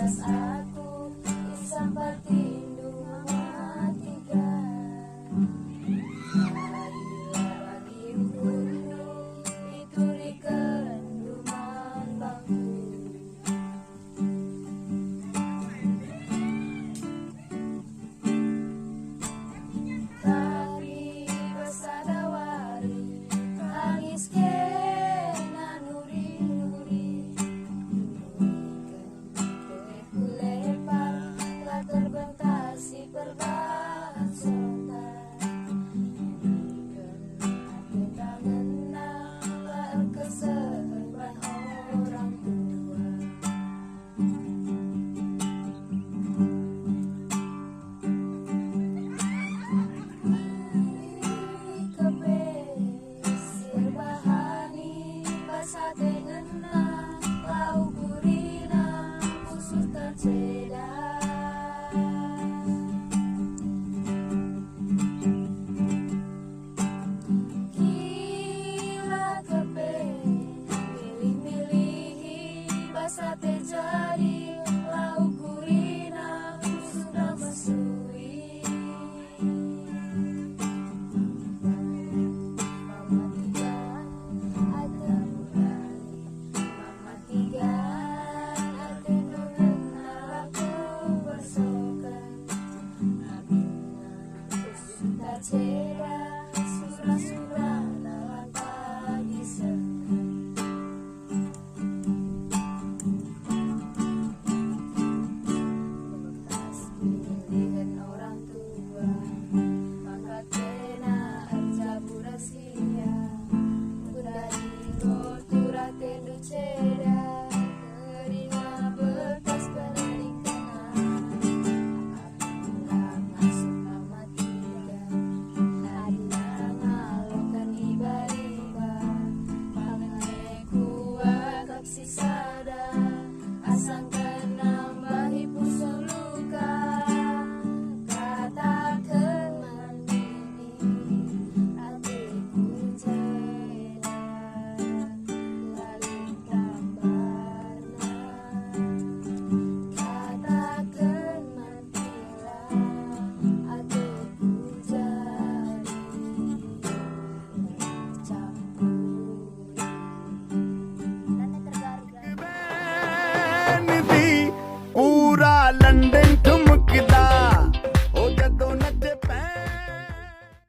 Aku isang partindo matiga Aila bagi hukumu iturikan rumah bangku Tari basadawari tangis kena nuri-nuri terbentasi perbahas sota Kita menang keserban orang tua Kebesir bahani basate ngenang lau gurina khusus terceda Sate jadi lau gurina sudah mesui Mama tiga ada mulai Mama tiga ada nungan aku bersokan Abina sudah ceda surah-surah